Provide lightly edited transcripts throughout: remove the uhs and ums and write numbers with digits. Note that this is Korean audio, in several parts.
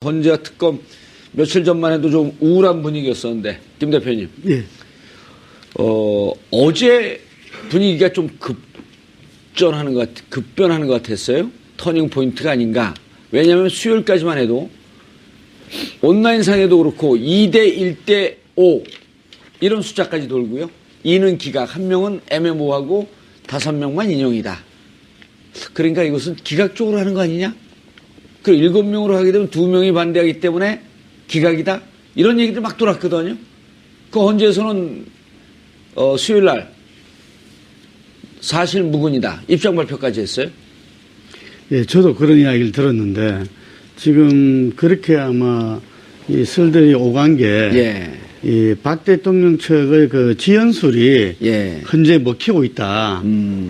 헌재와 특검 며칠 전만 해도 좀 우울한 분위기였었는데 김 대표님, 예. 어제 분위기가 좀 급변하는 것 같았어요. 터닝 포인트가 아닌가. 왜냐하면 수요일까지만 해도 온라인상에도 그렇고 2대 1대 5 이런 숫자까지 돌고요. 2는 기각, 1명은 애매모호하고 5명만 인용이다. 그러니까 이것은 기각적으로 하는 거 아니냐? 그리고 7명으로 하게 되면 2명이 반대하기 때문에 기각이다. 이런 얘기들 막 돌았거든요. 그 헌재에서는 수요일 날 사실 무근이다. 입장 발표까지 했어요. 예, 저도 그런 이야기를 들었는데 지금 그렇게 아마 이 설들이 오간 게 예. 이 박 대통령 측의 그 지연술이 예. 현재 먹히고 있다.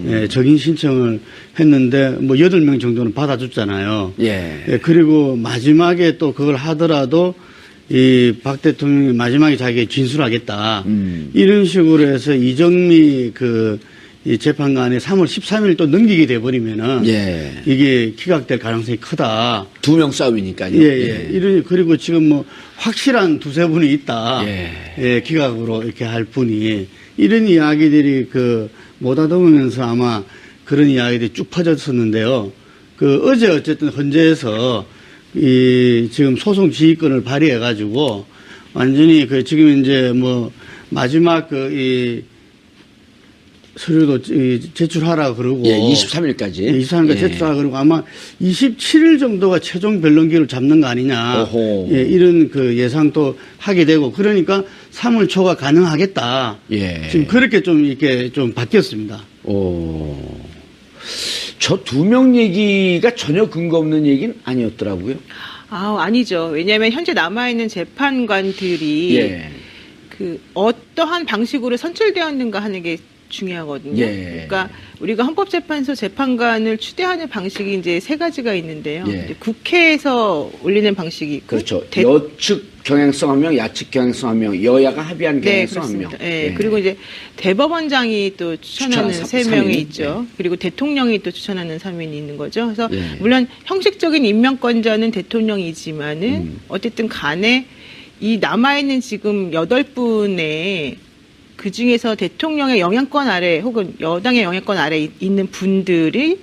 예, 적인 신청을 했는데 뭐 8명 정도는 받아줬잖아요. 예. 예, 그리고 마지막에 또 그걸 하더라도 이 박 대통령이 마지막에 자기가 진술하겠다. 이런 식으로 해서 이정미 이 재판관이 3월 13일 또 넘기게 돼버리면은 예. 이게 기각될 가능성이 크다. 2명 싸움이니까요. 예, 예. 그리고 지금 뭐 확실한 두세 분이 있다. 예. 예, 기각으로 이렇게 할 분이 이런 이야기들이 못 알아보면서 아마 그런 이야기들이 쭉 퍼졌었는데요. 어제 어쨌든 헌재에서 지금 소송 지휘권을 발휘해가지고 완전히 지금 이제 뭐 마지막 서류도 제출하라 그러고. 예, 23일까지. 예, 23일까지 제출하라 그러고 아마 27일 정도가 최종 변론기를 잡는 거 아니냐. 오호. 예, 이런 예상도 하게 되고 그러니까 3월 초가 가능하겠다. 예. 지금 그렇게 좀 이렇게 좀 바뀌었습니다. 저 2명 얘기가 전혀 근거 없는 얘기는 아니었더라고요. 아니죠. 왜냐하면 현재 남아있는 재판관들이 예. 어떠한 방식으로 선출되었는가 하는 게 중요하거든요. 예. 그러니까 우리가 헌법재판소 재판관을 추대하는 방식이 이제 3가지가 있는데요. 예. 이제 국회에서 올리는 방식이 있고, 그렇죠. 여측 경향성 1명, 야측 경향성 1명, 여야가 합의한 네, 경향성 1명. 그렇습니다. 예. 그리고 이제 대법원장이 또 추천하는 추천 3명이 3인. 있죠. 그리고 대통령이 또 추천하는 3인이 있는 거죠. 그래서 예. 물론 형식적인 임명권자는 대통령이지만은 어쨌든 간에 이 남아있는 지금 8분의 그 중에서 대통령의 영향권 아래 혹은 여당의 영향권 아래 있는 분들이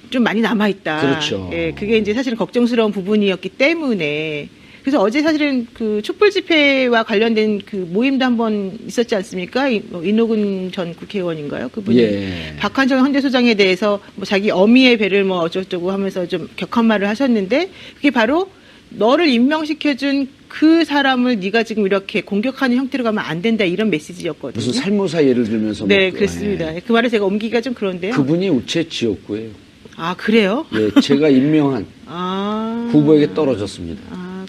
좀 많이 남아있다. 그렇죠. 예, 그게 이제 사실은 걱정스러운 부분이었기 때문에 그래서 어제 사실은 촛불 집회와 관련된 모임도 한번 있었지 않습니까? 인호근 전 국회의원인가요? 그분이 예. 박한정 헌재소장에 대해서 뭐 자기 어미의 배를 뭐 어쩌고저쩌고 하면서 좀 격한 말을 하셨는데 그게 바로 너를 임명시켜준 그 사람을 네가 지금 이렇게 공격하는 형태로 가면 안 된다 이런 메시지였거든요. 무슨 살모사 예를 들면서. 네, 뭐, 그렇습니다. 예. 그 말을 제가 옮기기가 좀 그런데요. 그분이 우체 지역구예요. 아, 그래요? 예, 제가 임명한 후보에게 떨어졌습니다.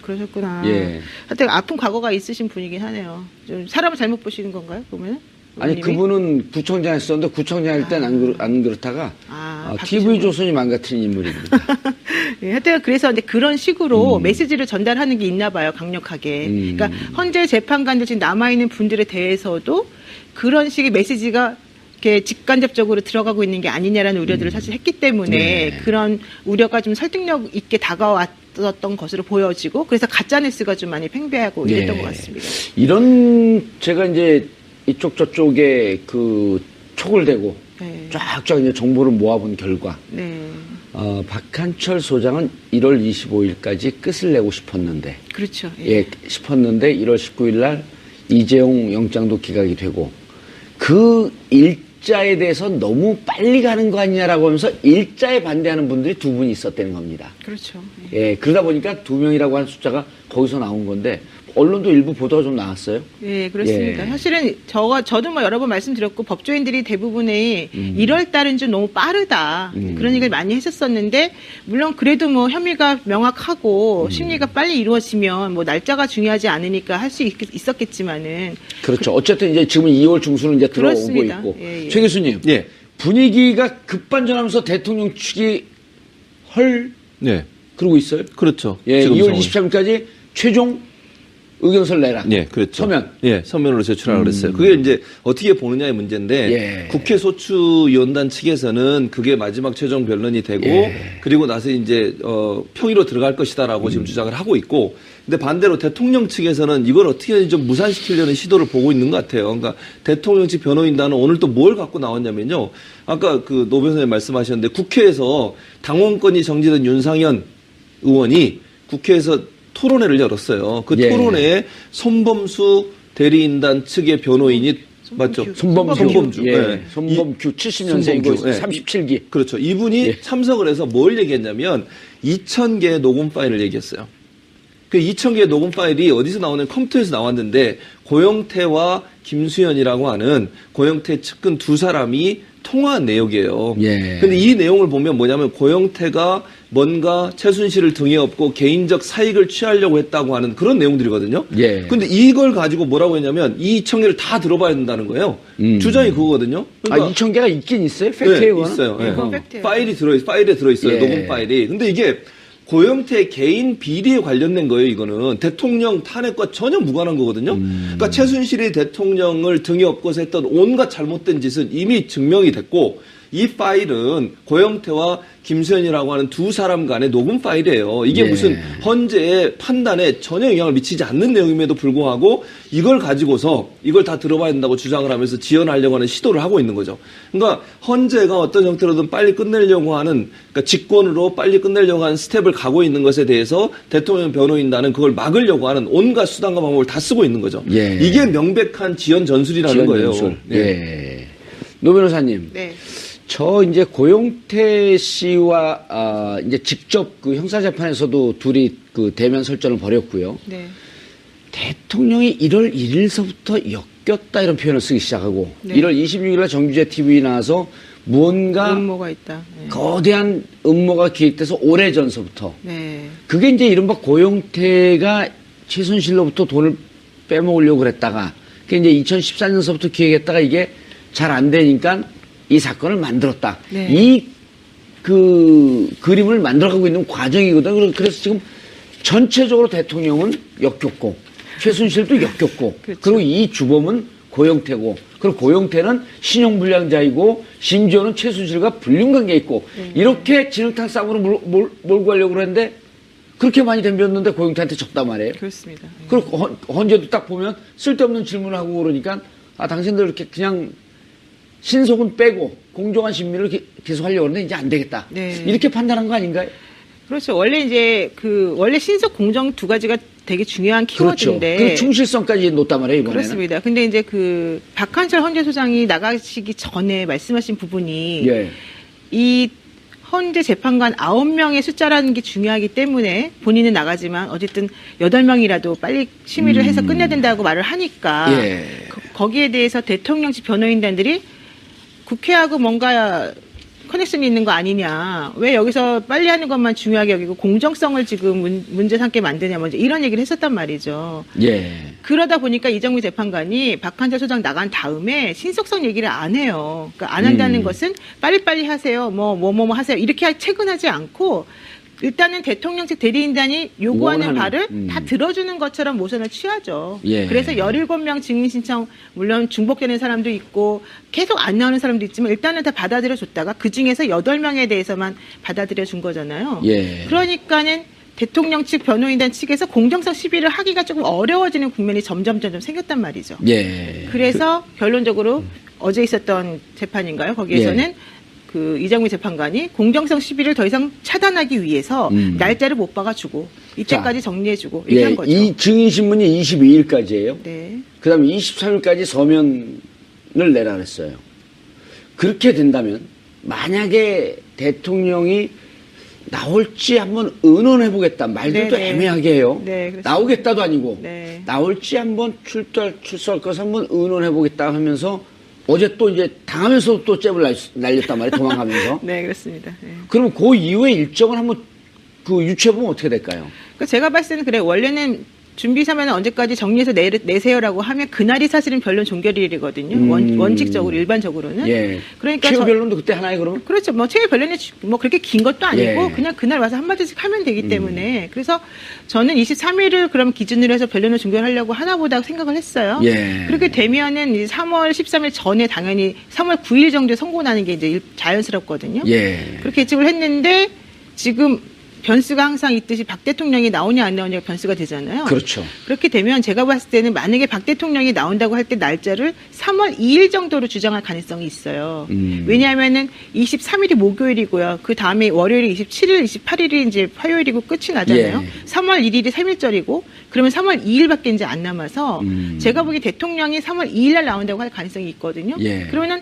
그러셨구나. 예. 하여튼 아픈 과거가 있으신 분이긴 하네요. 좀 사람을 잘못 보시는 건가요, 보면은? 아니, 의원님이? 그분은 구청장 했었는데 구청장 할 땐 안 그렇다가 TV조선이 망가뜨린 인물입니다. 예, 하여튼 그래서 이제 그런 식으로 메시지를 전달하는 게 있나 봐요, 강력하게. 그러니까 헌재 재판관들 지금 남아있는 분들에 대해서도 그런 식의 메시지가 이렇게 직간접적으로 들어가고 있는 게 아니냐라는 우려들을 사실 했기 때문에 네. 그런 우려가 좀 설득력 있게 다가왔던 것으로 보여지고 그래서 가짜뉴스가 좀 많이 팽배하고 이랬던 것 같습니다. 이런 제가 이제 이쪽 저쪽에 촉을 대고 네. 쫙쫙 이제 정보를 모아본 결과 네. 박한철 소장은 1월 25일까지 끝을 내고 싶었는데 그렇죠. 싶었는데 1월 19일 날 이재용 영장도 기각이 되고 그 일자에 대해서 너무 빨리 가는 거 아니냐라고 하면서 일자에 반대하는 분들이 2분이 있었다는 겁니다. 그렇죠. 예, 그러다 보니까 2명이라고 하는 숫자가 거기서 나온 건데 언론도 일부 보도가 좀 나왔어요. 네, 그렇습니다. 예. 사실은 저도 뭐 여러 번 말씀드렸고 법조인들이 대부분의 1월 달은 좀 너무 빠르다. 그런 얘기를 많이 했었었는데 물론 그래도 뭐 혐의가 명확하고 심리가 빨리 이루어지면 뭐 날짜가 중요하지 않으니까 할 수 있었겠지만은 그렇죠. 어쨌든 이제 지금 2월 중순은 이제 들어오고 그렇습니다. 있고. 예, 예. 최 교수님. 예. 분위기가 급반전하면서 대통령 측이 네. 그러고 있어요. 그렇죠. 예, 지금 2월 상황이. 23일까지 최종 의견서를 내라. 예, 그렇죠. 서면. 예, 서면으로 제출하라고 그랬어요. 그게 이제 어떻게 보느냐의 문제인데 예. 국회 소추위원단 측에서는 그게 마지막 최종 변론이 되고 그리고 나서 이제 평의로 들어갈 것이다라고 지금 주장을 하고 있고 근데 반대로 대통령 측에서는 이걸 어떻게 좀 무산시키려는 시도를 보고 있는 것 같아요. 그러니까 대통령 측 변호인단은 오늘 또 뭘 갖고 나왔냐면요. 아까 그 노 변호사님 말씀하셨는데 국회에서 당원권이 정지된 윤상현 의원이 국회에서 토론회를 열었어요. 그 예. 토론회에 손범수 대리인단 측의 변호인이 맞죠? 손범주. 예. 네. 손범규 70년생이고 손범주, 예. 37기. 그렇죠. 이분이 예. 참석을 해서 뭘 얘기했냐면 2,000개의 녹음 파일을 얘기했어요. 그 2,000개의 녹음 파일이 어디서 나오는 컴퓨터에서 나왔는데 고영태와 김수현이라고 하는 고영태 측근 두 사람이 통화한 내용이에요. 예. 근데 이 내용을 보면 뭐냐면 고영태가 뭔가 최순실을 등에 업고 개인적 사익을 취하려고 했다고 하는 그런 내용들이거든요. 예. 근데 이걸 가지고 뭐라고 했냐면 이 2,000개를 다 들어봐야 된다는 거예요. 주장이 그거거든요. 아, 2,000개가 있긴 있어요? 팩트예요, 그거는? 있어요. 네, 예. 그건 팩트예요. 파일에 들어있어요. 예. 녹음 파일이. 근데 이게 고영태 개인 비리에 관련된 거예요, 이거는. 대통령 탄핵과 전혀 무관한 거거든요. 그러니까 최순실이 대통령을 등에 업고서 했던 온갖 잘못된 짓은 이미 증명이 됐고, 이 파일은 고영태와 김수현이라고 하는 두 사람 간의 녹음 파일이에요. 이게 예. 무슨 헌재의 판단에 전혀 영향을 미치지 않는 내용임에도 불구하고 이걸 가지고서 이걸 다 들어봐야 된다고 주장을 하면서 지연하려고 하는 시도를 하고 있는 거죠. 그러니까 헌재가 어떤 형태로든 빨리 끝내려고 하는 그러니까 직권으로 빨리 끝내려고 하는 스텝을 가고 있는 것에 대해서 대통령 변호인단은 그걸 막으려고 하는 온갖 수단과 방법을 다 쓰고 있는 거죠. 예. 이게 명백한 지연 전술이라는 지연 거예요. 연출. 네. 예. 노 변호사님. 네. 저 이제 고용태 씨와 이제 직접 그 형사재판에서도 둘이 그 대면 설전을 벌였고요. 네. 대통령이 1월 1일서부터 엮였다 이런 표현을 쓰기 시작하고 네. 1월 26일날 정규제 TV에 나와서 무언가 음모가 있다. 네. 거대한 음모가 기획돼서 오래전서부터 네. 그게 이제 이른바 고용태가 최순실로부터 돈을 빼먹으려고 그랬다가 그게 이제 2014년서부터 기획했다가 이게 잘 안 되니까 이 사건을 만들었다. 네. 이 그 그림을 만들어가고 있는 과정이거든요. 그래서 지금 전체적으로 대통령은 역겹고 최순실도 역겹고 그렇죠. 그리고 이 주범은 고영태고 그리고 고영태는 신용불량자이고 심지어는 최순실과 불륜관계에 있고 네. 이렇게 진흙탕 싸움으로 몰고 가려고 그랬는데 그렇게 많이 덤볐는데 고영태한테 졌단 말이에요. 그렇습니다. 네. 그리고 헌재도 딱 보면 쓸데없는 질문을 하고 그러니까 당신들 이렇게 그냥 신속은 빼고 공정한 심리를 계속하려고 하는데 이제 안 되겠다. 네. 이렇게 판단한 거 아닌가요? 그렇죠. 원래 이제 원래 신속 공정 두 가지가 되게 중요한 키워드인데. 그렇죠. 그 충실성까지 놓단 말이에요, 이번에는. 그렇습니다. 근데 이제 박한철 헌재소장이 나가시기 전에 말씀하신 부분이 예. 이 헌재 재판관 9명의 숫자라는 게 중요하기 때문에 본인은 나가지만 어쨌든 8명이라도 빨리 심의를 해서 끝내야 된다고 말을 하니까 예. 거기에 대해서 대통령직 변호인단들이 국회하고 뭔가 커넥션이 있는 거 아니냐. 왜 여기서 빨리 하는 것만 중요하게 여기고 공정성을 지금 문제 삼게 만드냐. 먼저 이런 얘기를 했었단 말이죠. 예. 그러다 보니까 이정미 재판관이 박한철 소장 나간 다음에 신속성 얘기를 안 해요. 그러니까 안 한다는 것은 빨리빨리 하세요. 뭐 하세요. 이렇게 퇴근하지 않고 일단은 대통령직 대리인단이 요구하는 바를 다 들어주는 것처럼 모션을 취하죠. 예. 그래서 17명 증인 신청 물론 중복되는 사람도 있고 계속 안 나오는 사람도 있지만 일단은 다 받아들여 줬다가 그중에서 8명에 대해서만 받아들여 준 거잖아요. 예. 그러니까는 대통령 측 변호인단 측에서 공정성 시비를 하기가 조금 어려워지는 국면이 점점 생겼단 말이죠. 예. 그래서 결론적으로 어제 있었던 재판인가요? 거기에서는 예. 그 이정미 재판관이 공정성 시비를 더 이상 차단하기 위해서 날짜를 못 박아주고 이때까지 정리해주고 이렇게 한 거죠. 이 증인 신문이 22일까지예요. 네. 그다음에 23일까지 서면을 내라 그랬어요. 그렇게 된다면 만약에 대통령이 나올지 한번 의논해 보겠다. 말들도 네네. 애매하게 해요. 네, 그렇습니다. 나오겠다도 아니고 네. 나올지 한번 출소할 것을 한번 의논해 보겠다 하면서 어제 또 이제 당하면서 또 잽을 날렸단 말이에요. 도망가면서. 네, 그렇습니다. 네. 그럼 그 이후에 일정을 한번 유추해 보면 어떻게 될까요? 제가 봤을 때는 그래 원래는 준비 사면은 언제까지 정리해서 내세요라고 하면 그날이 사실은 변론 종결일이거든요. 원칙적으로 일반적으로는. 예. 그러니까 최후 변론도 그때 하나요, 그러면? 그렇죠. 뭐 최후 변론이 뭐 그렇게 긴 것도 아니고 예. 그냥 그날 와서 한마디씩 하면 되기 때문에 그래서 저는 23일을 그럼 기준으로 해서 변론을 종결하려고 하나 보다 생각을 했어요. 예. 그렇게 되면은 이제 3월 13일 전에 당연히 3월 9일 정도에 선고 나는 게 이제 자연스럽거든요. 예. 그렇게 예측을 했는데 지금 변수가 항상 있듯이 박 대통령이 나오냐 안 나오냐가 변수가 되잖아요. 그렇죠. 그렇게 되면 제가 봤을 때는 만약에 박 대통령이 나온다고 할 때 날짜를 3월 2일 정도로 주장할 가능성이 있어요. 왜냐하면은 23일이 목요일이고요. 그 다음에 월요일이 27일, 28일이 이제 화요일이고 끝이 나잖아요. 예. 3월 1일이 3일절이고 그러면 3월 2일밖에 이제 안 남아서 제가 보기 대통령이 3월 2일 날 나온다고 할 가능성이 있거든요. 예. 그러면은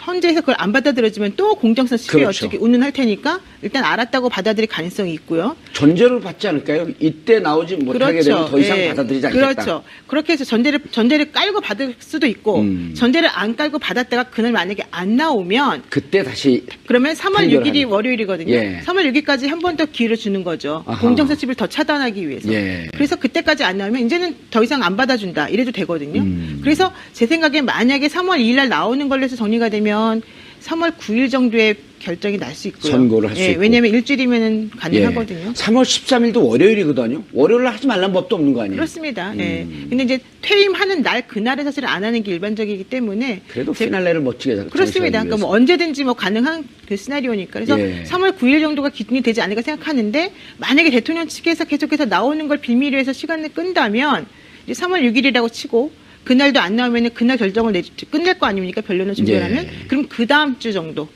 헌재에서 그걸 안 받아들여지면 또 공정성 시비에 그렇죠. 어떻게 운운할 테니까 일단 알았다고 받아들일 가능성이 있고요. 전제를 받지 않을까요? 이때 나오지 못하게 되면 더 이상 예. 받아들이지 않겠다. 그렇죠. 그렇게 해서 전제를 깔고 받을 수도 있고 전제를 안 깔고 받았다가 그날 만약에 안 나오면 그때 다시 그러면 3월 판결하는. 6일이 월요일이거든요. 예. 3월 6일까지 한 번 더 기회를 주는 거죠. 아하. 공정성 시비를 더 차단하기 위해서. 예. 그래서 그때까지 안 나오면 이제는 더 이상 안 받아준다. 이래도 되거든요. 그래서 제 생각에 만약에 3월 2일 날 나오는 걸로 해서 정리가 되면 3월 9일 정도에 결정이 날 수 있고요. 선고를 할수 있고. 왜냐하면 일주일이면 가능하거든요. 3월 13일도 월요일이거든요. 월요일 날 하지 말라는 법도 없는 거 아니에요? 그렇습니다. 예. 근데 이제 퇴임하는 날 그날에 사실 안 하는 게 일반적이기 때문에 그래도 피날레를 멋지게 그렇습니다. 그러니까 뭐 언제든지 뭐 가능한 그 시나리오니까 그래서 예. 3월 9일 정도가 기준이 되지 않을까 생각하는데 만약에 대통령 측에서 계속해서 나오는 걸 빌미로 해서 시간을 끈다면 이제 3월 6일이라고 치고 그날도 안 나오면은 그날 결정을 끝낼 거 아닙니까? 변론을 종결하면 예. 그럼 그 다음 주 정도.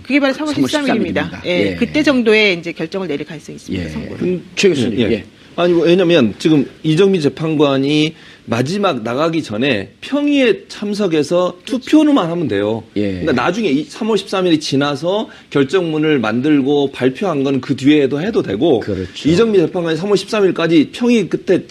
그게 바로 3월 13일입니다. 13일입니다. 예. 예. 그때 정도에 이제 결정을 내릴 가능성이 있습니다. 선고를. 최 교수님. 예. 예. 아니 뭐 왜냐면 지금 이정미 재판관이 마지막 나가기 전에 평의에 참석해서 투표만 하면 돼요. 예. 그러니까 나중에 3월 13일이 지나서 결정문을 만들고 발표한 건 그 뒤에도 해도 되고 그렇죠. 이정미 재판관이 3월 13일까지 평의 그때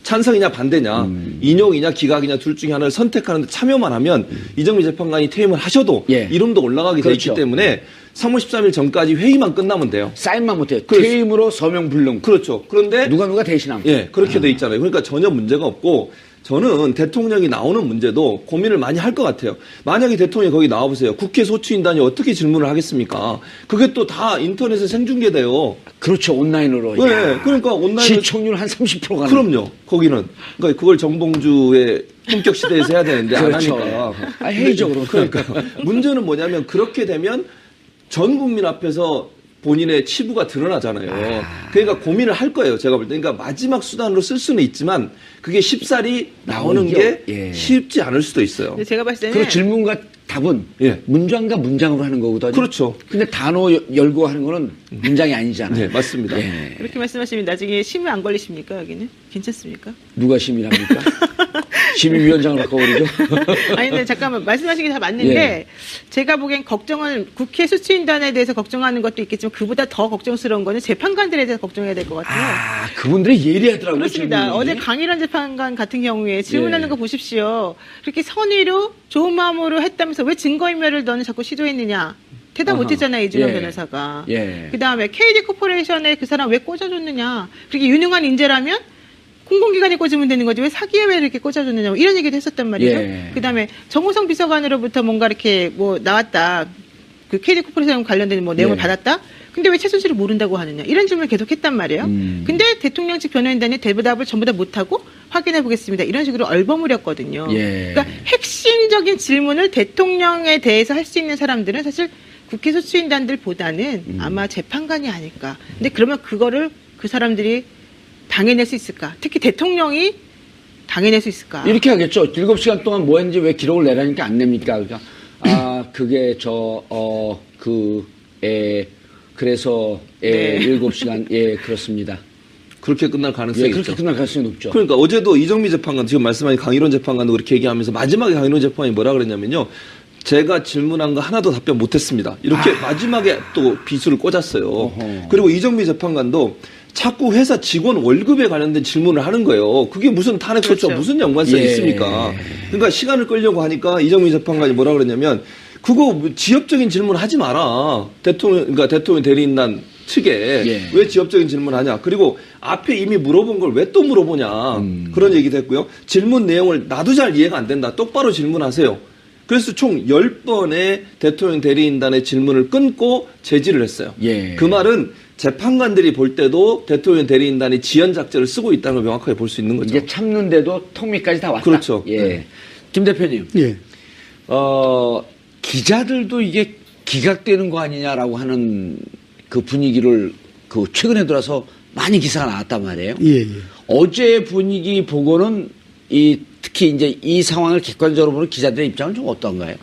찬성이냐 반대냐 인용이냐 기각이냐 둘 중에 하나를 선택하는데 참여만 하면 이정미 재판관이 퇴임을 하셔도 예. 이름도 올라가게 돼 그렇죠. 있기 때문에 3월 13일 전까지 회의만 끝나면 돼요. 사인만 못해요. 그렇죠. 퇴임으로 서명 불능. 그렇죠. 그런데 누가 대신하면. 예, 그렇게 돼 있잖아요. 그러니까 전혀 문제가 없고 저는 대통령이 나오는 문제도 고민을 많이 할 것 같아요. 만약에 대통령이 거기 나와보세요. 국회 소추인단이 어떻게 질문을 하겠습니까? 그게 또 다 인터넷에 생중계돼요. 그렇죠. 온라인으로. 네, 야. 그러니까 온라인 시청률 한 30% 가는. 그럼요. 거기는 그러니까 그걸 정봉주의 품격 시대에서 해야 되는데 그렇죠. 안 하니까. 아, 회의적으로. 그러니까 문제는 뭐냐면 그렇게 되면 전 국민 앞에서 본인의 치부가 드러나잖아요. 그러니까 고민을 할 거예요. 제가 볼 때. 그러니까 마지막 수단으로 쓸 수는 있지만 그게 쉽사리 나오는 나오죠. 게 예. 쉽지 않을 수도 있어요. 근데 제가 봤을 때는 그리고 질문과 답은 예. 문장과 문장으로 하는 거거든요. 그렇죠. 근데 단어 열고 하는 거는 문장이 아니잖아요. 네, 맞습니다. 예. 그렇게 말씀하시면 나중에 심의 안 걸리십니까? 여기는 괜찮습니까? 누가 심의랍니까? 심의위원장을 바꿔버리죠. 아니, 근데 잠깐만, 말씀하신 게 다 맞는데, 예. 제가 보기엔 걱정을, 국회 수치인단에 대해서 걱정하는 것도 있겠지만, 그보다 더 걱정스러운 거는 재판관들에 대해서 걱정해야 될 것 같아요. 아, 그분들이 예리하더라고요. 그렇습니다. 질문이. 어제 강일원 재판관 같은 경우에 질문하는 예. 거 보십시오. 그렇게 선의로 좋은 마음으로 했다면서 왜 증거인멸을 너는 자꾸 시도했느냐. 대답 아하. 못했잖아요, 이준영 예. 변호사가. 예. 그 다음에 KD 코퍼레이션에 그 사람 왜 꽂아줬느냐. 그렇게 유능한 인재라면 공공기관에 꽂으면 되는 거지 왜 사기에 왜 이렇게 꽂아줬느냐 뭐 이런 얘기도 했었단 말이죠. 예. 그다음에 정호성 비서관으로부터 뭔가 이렇게 뭐 나왔다. 그 KD 코퍼레이션 관련된 뭐 내용을 예. 받았다. 근데 왜 최순실을 모른다고 하느냐 이런 질문을 계속 했단 말이에요. 근데 대통령 측 변호인단이 대답을 전부 다 못하고 확인해 보겠습니다. 이런 식으로 얼버무렸거든요. 예. 그러니까 핵심적인 질문을 대통령에 대해서 할 수 있는 사람들은 사실 국회 소추인단들보다는 아마 재판관이 아닐까. 근데 그러면 그거를 그 사람들이 당해낼 수 있을까? 특히 대통령이 당해낼 수 있을까? 이렇게 하겠죠. 7시간 동안 뭐 했는지 왜 기록을 내라니까 안 냅니까? 그러니까, 그게 그래서, 네. 7시간, 예, 그렇습니다. 그렇게 끝날 가능성이 예, 그렇게 있죠. 끝날 가능성이 높죠. 그러니까 어제도 이정미 재판관 지금 말씀하신 강일원 재판관도 그렇게 얘기하면서 마지막에 강일원 재판관이 뭐라 그랬냐면요. 제가 질문한 거 하나도 답변 못했습니다. 이렇게 마지막에 또 비수를 꽂았어요. 어허. 그리고 이정미 재판관도 자꾸 회사 직원 월급에 관련된 질문을 하는 거예요. 그게 무슨 탄핵 소추와 그렇죠. 무슨 연관성이 예. 있습니까? 그러니까 시간을 끌려고 하니까 이정미 재판관이 뭐라 그랬냐면 그거 지엽적인 질문 하지 마라. 그러니까 대통령 대리인단 측에 예. 왜 지엽적인 질문을 하냐. 그리고 앞에 이미 물어본 걸 왜 또 물어보냐. 그런 얘기도 했고요. 질문 내용을 나도 잘 이해가 안 된다. 똑바로 질문하세요. 그래서 총 10번의 대통령 대리인단의 질문을 끊고 제지를 했어요. 예. 그 말은 재판관들이 볼 때도 대통령 대리인단이 지연작전을 쓰고 있다는 걸 명확하게 볼 수 있는 거죠. 이제 참는데도 턱밑까지 다 왔다. 그렇죠. 예. 네. 김 대표님. 예. 기자들도 이게 기각되는 거 아니냐라고 하는 그 분위기를 그 최근에 들어서 많이 기사가 나왔단 말이에요. 예, 예. 어제 분위기 보고는 특히 이제 이 상황을 객관적으로 보는 기자들의 입장은 좀 어떤가요?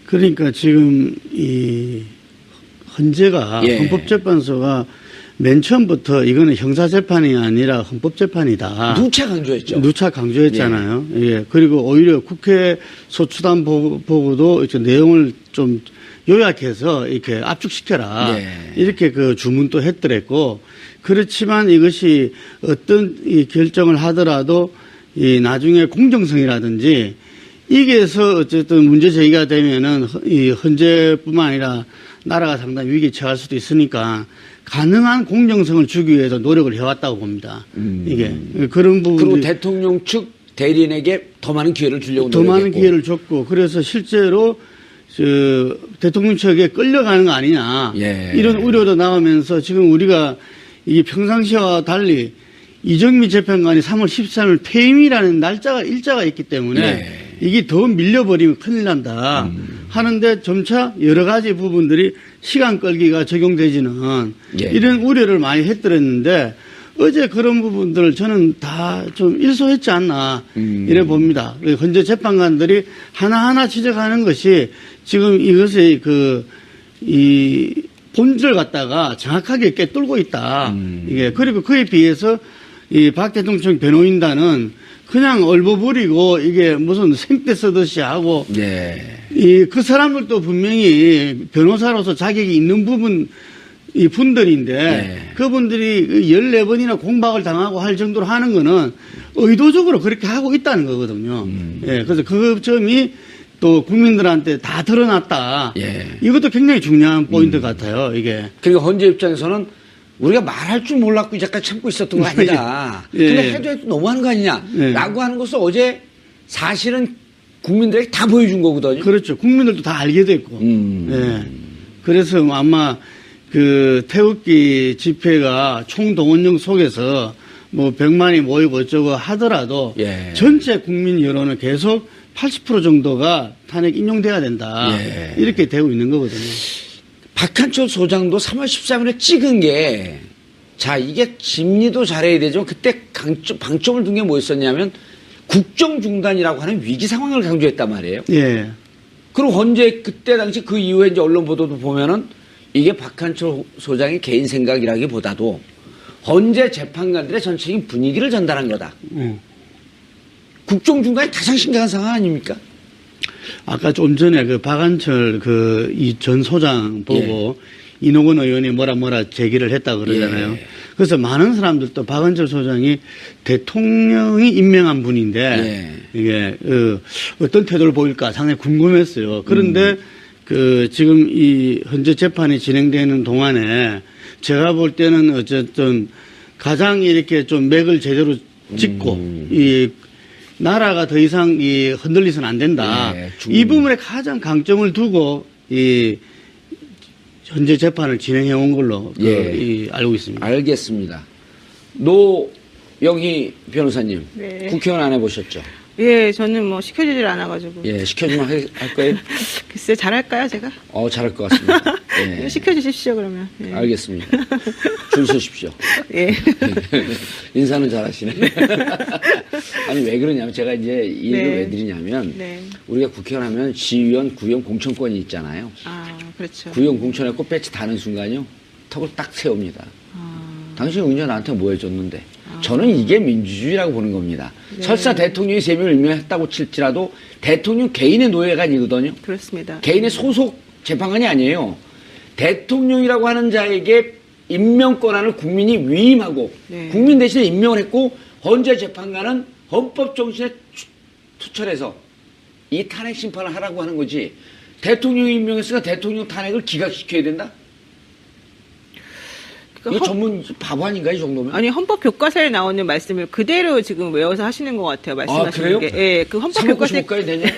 그러니까 지금 이 헌재가 예. 헌법재판소가 맨 처음부터 이거는 형사재판이 아니라 헌법재판이다. 누차 강조했죠. 누차 강조했잖아요. 예. 그리고 오히려 국회 소추단 보고도 이렇게 내용을 좀 요약해서 이렇게 압축시켜라. 예. 이렇게 그 주문도 했더랬고, 그렇지만 이것이 어떤 이 결정을 하더라도 이 나중에 공정성이라든지 이게서 어쨌든 문제 제기가 되면은 이 헌재뿐만 아니라 나라가 상당히 위기에 처할 수도 있으니까 가능한 공정성을 주기 위해서 노력을 해왔다고 봅니다. 이게 그런 그리고 부분이 대통령 측 대리인에게 더 많은 기회를 주려고 더 노력했고. 많은 기회를 줬고, 그래서 실제로 대통령 측에 끌려가는 거 아니냐 예. 이런 우려도 나오면서 지금 우리가 이게 평상시와 달리 이정미 재판관이 3월 13일 퇴임이라는 일자가 있기 때문에 예. 이게 더 밀려버리면 큰일 난다 하는데 점차 여러 가지 부분들이 시간 끌기가 적용되지는 예. 이런 우려를 많이 했더랬는데 어제 그런 부분들을 저는 다 좀 일소했지 않나 이래 봅니다. 현재 재판관들이 하나하나 지적하는 것이 지금 이것의 이 본질을 갖다가 정확하게 꿰뚫고 있다. 이게 그리고 그에 비해서 이 박 대통령 변호인단은 그냥 얼버무리고 이게 무슨 생떼 쓰듯이 하고 네. 그 사람들도 분명히 변호사로서 자격이 있는 이 분들인데 네. 그분들이 14번이나 공박을 당하고 할 정도로 하는 거는 의도적으로 그렇게 하고 있다는 거거든요. 예, 그래서 그 점이 또 국민들한테 다 드러났다. 예. 이것도 굉장히 중요한 포인트 같아요, 이게. 그리고 헌재 입장에서는 우리가 말할 줄 몰랐고 잠깐 참고 있었던 거 아니다. 예. 근데 해도 너무하는 거 아니냐. 예. 라고 하는 것을 어제 사실은 국민들에게 다 보여준 거거든요. 그렇죠. 국민들도 다 알게 됐고. 예. 그래서 아마 태극기 집회가 총동원령 속에서 뭐 100만이 모이고 어쩌고 하더라도 예. 전체 국민 여론은 계속 80% 정도가 탄핵 인용돼야 된다. 예. 이렇게 되고 있는 거거든요. 박한철 소장도 3월 13일에 찍은 게, 자, 이게 심리도 잘해야 되지만 그때 방점을 둔 게 뭐였었냐면 국정중단이라고 하는 위기 상황을 강조했단 말이에요. 예. 그리고 헌재 그때 당시 그 이후에 이제 언론 보도도 보면은 이게 박한철 소장의 개인 생각이라기보다도 헌재 재판관들의 전체적인 분위기를 전달한 거다. 국정중단이 가장 심각한 상황 아닙니까? 아까 좀 전에 박한철 이 전 소장 보고 이노건 의원이 뭐라 제기를 했다 그러잖아요. 예. 그래서 많은 사람들도 박한철 소장이 대통령이 임명한 분인데 이게 어떤 태도를 보일까 상당히 궁금했어요. 그런데 지금 이 현재 재판이 진행되는 동안에 제가 볼 때는 어쨌든 가장 이렇게 좀 맥을 제대로 짚고 이 나라가 더 이상 흔들리서는 안 된다. 네, 이 부분에 가장 강점을 두고 이 현재 재판을 진행해 온 걸로 알고 있습니다. 알겠습니다. 노영희 변호사님, 네. 국회의원 안 해보셨죠? 예, 저는 뭐 시켜주질 않아가지고. 예, 시켜주면 할 거예요? 글쎄, 잘할까요, 제가? 잘할 것 같습니다. 예. 시켜주십시오, 그러면. 예. 알겠습니다. 줄 서십시오. 예. 인사는 잘하시네. 아니, 왜 그러냐면, 제가 이제 이 얘기를 네. 왜 드리냐면, 네. 우리가 국회의원 하면 시의원, 구의원 공천권이 있잖아요. 아, 그렇죠. 구의원 공천에 꽃 배치 다는 순간요, 턱을 딱 세웁니다. 당신 은전 나한테 뭐 해줬는데. 저는 이게 민주주의라고 보는 겁니다. 네. 설사 대통령이 3명을 임명했다고 칠지라도 대통령 개인의 노예가 아니거든요. 그렇습니다. 개인의 소속 재판관이 아니에요. 대통령이라고 하는 자에게 임명 권한을 국민이 위임하고 네. 국민 대신에 임명을 했고 헌재 재판관은 헌법 정신에 투철해서 이 탄핵 심판을 하라고 하는 거지. 대통령이 임명했으니까 대통령 탄핵을 기각시켜야 된다? 이거 전문 바보 아닌가 이 정도면? 아니 헌법 교과서에 나오는 말씀을 그대로 지금 외워서 하시는 것 같아요. 말씀하시는 그래요? 게. 예, 그 헌법 사먹고 교과서에 싶을까요, 내년?